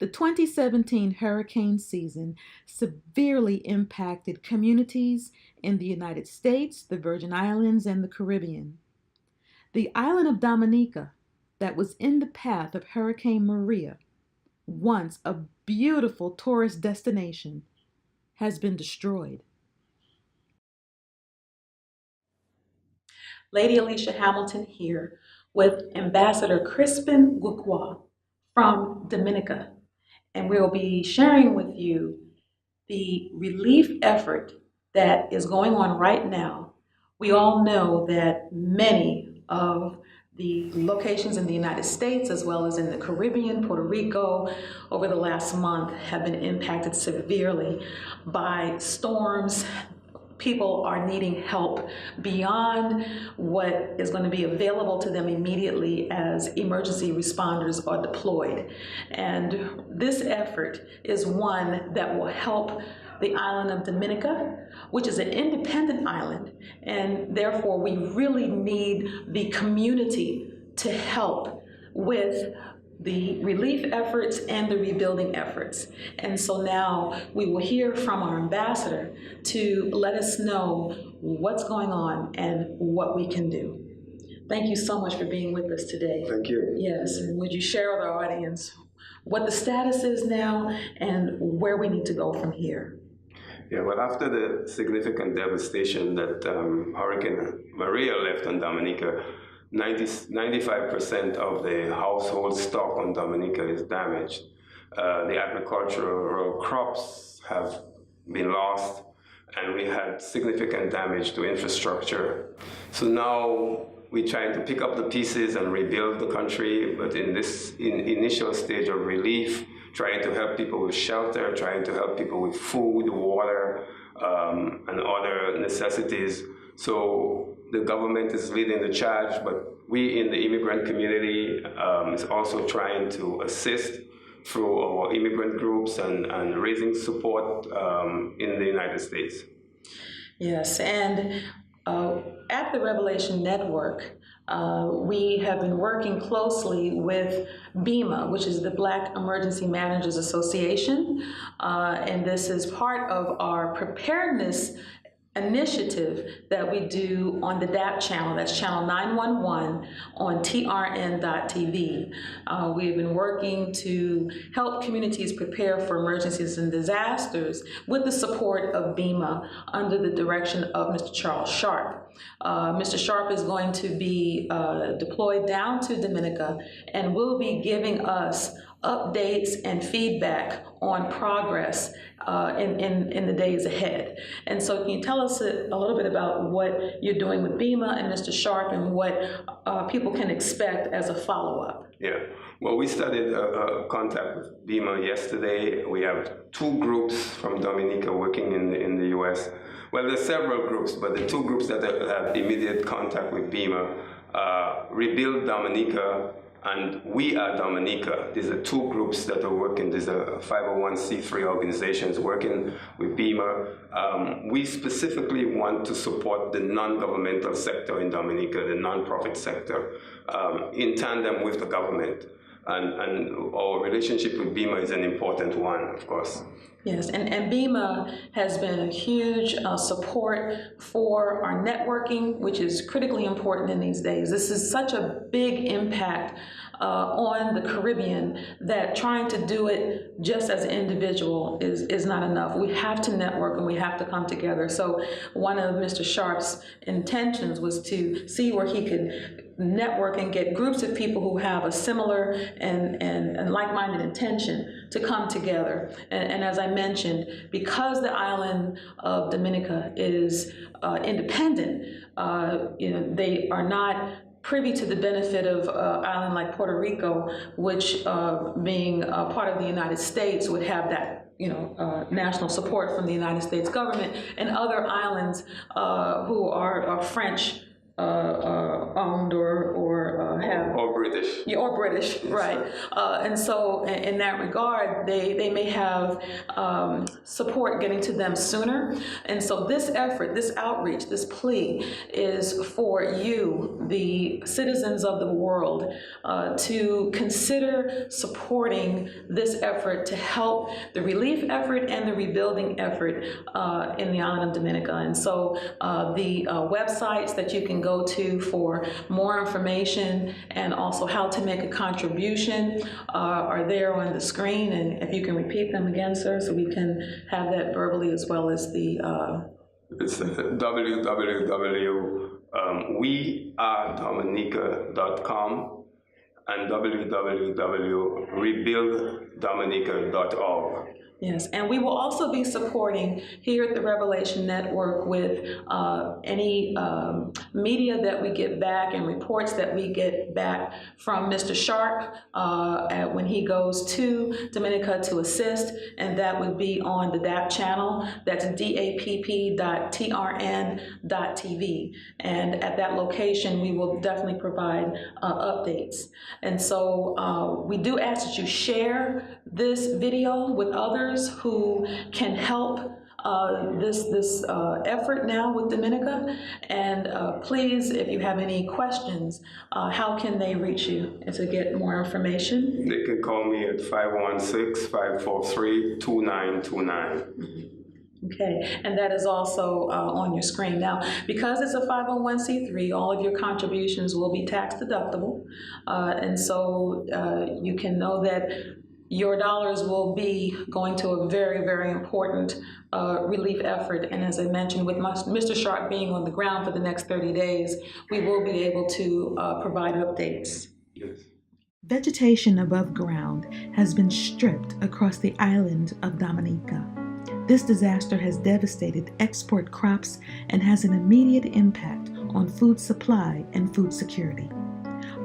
The 2017 hurricane season severely impacted communities in the United States, the Virgin Islands, and the Caribbean. The island of Dominica, that was in the path of Hurricane Maria, once a beautiful tourist destination, has been destroyed. Lady Alicia Hamilton here with Ambassador Crispin Gukwa from Dominica, and we'll be sharing with you the relief effort that is going on right now. We all know that many of the locations in the United States, as well as in the Caribbean, Puerto Rico, over the last month have been impacted severely by storms. People are needing help beyond what is going to be available to them immediately as emergency responders are deployed. And this effort is one that will help the island of Dominica, which is an independent island, and therefore we really need the community to help with the relief efforts and the rebuilding efforts. And so now we will hear from our ambassador to let us know what's going on and what we can do. Thank you so much for being with us today. Thank you. Yes, and would you share with our audience what the status is now and where we need to go from here? Yeah, well, after the significant devastation that Hurricane Maria left on Dominica, 95% of the household stock on Dominica is damaged. The agricultural crops have been lost, and we had significant damage to infrastructure. So now we're trying to pick up the pieces and rebuild the country, but in this initial stage of relief, trying to help people with shelter, trying to help people with food, water, and other necessities. So the government is leading the charge, but we in the immigrant community is also trying to assist through our immigrant groups and raising support in the United States. Yes, and at the Revelation Network, we have been working closely with BEMA, which is the Black Emergency Managers Association, and this is part of our preparedness initiative that we do on the DAP channel, that's channel 911 on trn.tv. We've been working to help communities prepare for emergencies and disasters with the support of BEMA under the direction of Mr. Charles Sharp. Mr. Sharp is going to be deployed down to Dominica and will be giving us updates and feedback on progress in the days ahead. And so can you tell us a little bit about what you're doing with BEMA and Mr. Sharp and what people can expect as a follow-up? Yeah, well, we started contact with BEMA yesterday. We have two groups from Dominica working in the US. Well, there's several groups, but the two groups that have immediate contact with BEMA, Rebuild Dominica and We Are Dominica. These are two groups that are working. These are 501c3 organizations working with BEMA. We specifically want to support the non-governmental sector in Dominica, the nonprofit sector, in tandem with the government. And our relationship with BEMA is an important one, of course. Yes, and BEMA has been a huge support for our networking, which is critically important in these days. This is such a big impact on the Caribbean that trying to do it just as an individual is not enough. We have to network and we have to come together. So one of Mr. Sharp's intentions was to see where he could network and get groups of people who have a similar and like-minded intention to come together. And as I mentioned, because the island of Dominica is independent, they are not privy to the benefit of an island like Puerto Rico, which being part of the United States would have that national support from the United States government, and other islands who are French owned or have. Or British. Yeah, or British, Yes. right. And so in that regard, they may have support getting to them sooner. And so this effort, this outreach, this plea is for you, the citizens of the world, to consider supporting this effort to help the relief effort and the rebuilding effort in the island of Dominica. And so the websites that you can go to for more information and also how to make a contribution are there on the screen. And if you can repeat them again, sir, so we can have that verbally as well as the... It's www.wearedominica.com and www.rebuilddominica.org. Yes, and we will also be supporting here at the Revelation Network with any media that we get back and reports that we get back from Mr. Sharp when he goes to Dominica to assist, and that would be on the DAP channel. That's dapp.trn.tv, and at that location we will definitely provide updates. And so we do ask that you share this video with others who can help this effort now with Dominica. And please, if you have any questions, how can they reach you to get more information? They can call me at 516-543-2929. Okay, and that is also on your screen. Now, because it's a 501c3, all of your contributions will be tax deductible. And so you can know that your dollars will be going to a very, very important relief effort. And as I mentioned, with Mr. Sharp being on the ground for the next 30 days, we will be able to provide updates. Yes. Vegetation above ground has been stripped across the island of Dominica. This disaster has devastated export crops and has an immediate impact on food supply and food security.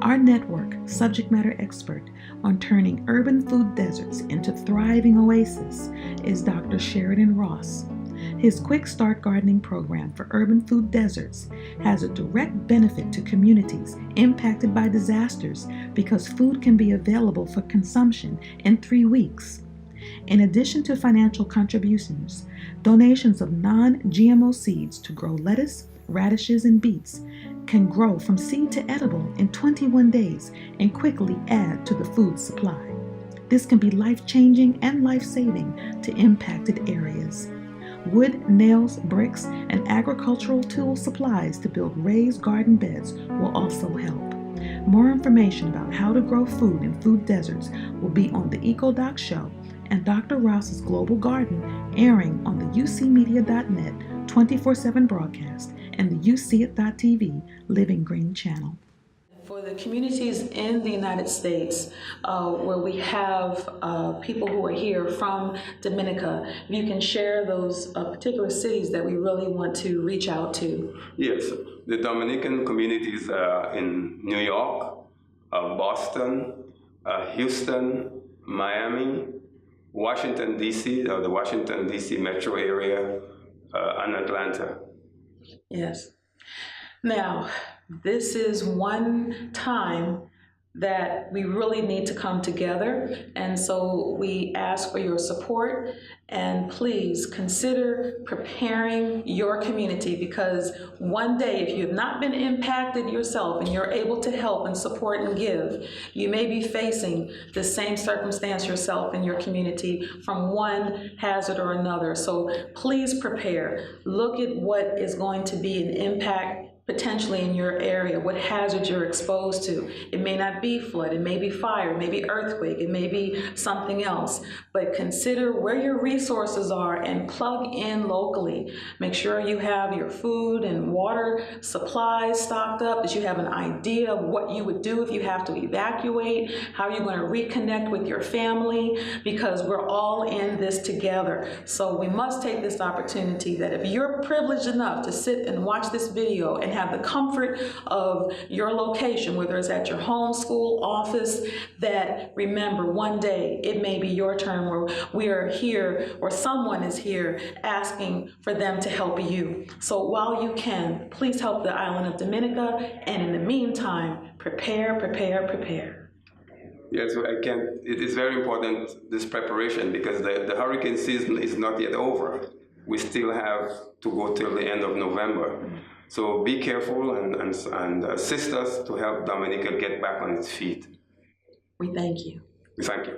Our network subject matter expert on turning urban food deserts into thriving oases is Dr. Sheridan Ross. His Quick Start Gardening program for urban food deserts has a direct benefit to communities impacted by disasters because food can be available for consumption in 3 weeks. In addition to financial contributions, donations of non-GMO seeds to grow lettuce, radishes, and beets can grow from seed to edible in 21 days and quickly add to the food supply. This can be life-changing and life-saving to impacted areas. Wood, nails, bricks, and agricultural tool supplies to build raised garden beds will also help. More information about how to grow food in food deserts will be on the EcoDoc Show and Dr. Ross's Global Garden airing on the ucmedia.net 24/7 broadcast and the useeit.tv Living Green channel. For the communities in the United States where we have people who are here from Dominica, if you can share those particular cities that we really want to reach out to. Yes, the Dominican communities are in New York, Boston, Houston, Miami, Washington, D.C., the Washington, D.C. metro area, and Atlanta. Yes. Now, this is one time that we really need to come together, and so we ask for your support, and please consider preparing your community, because one day, if you have not been impacted yourself and you're able to help and support and give, you may be facing the same circumstance yourself in your community from one hazard or another. So please prepare. Look at what is going to be an impact potentially in your area, what hazards you're exposed to. It may not be flood, it may be fire, it may be earthquake, it may be something else, but consider where your resources are and plug in locally. Make sure you have your food and water supplies stocked up, that you have an idea of what you would do if you have to evacuate, how you're going to reconnect with your family, because we're all in this together. So we must take this opportunity that if you're privileged enough to sit and watch this video and have the comfort of your location, whether it's at your home, school, office, that remember one day it may be your turn where we are here or someone is here asking for them to help you. So while you can, please help the island of Dominica, and in the meantime, prepare, prepare, prepare. Yes, again, it is very important, this preparation, because the hurricane season is not yet over. We still have to go till the end of November. So be careful and assist us to help Dominica get back on its feet. We thank you. We thank you.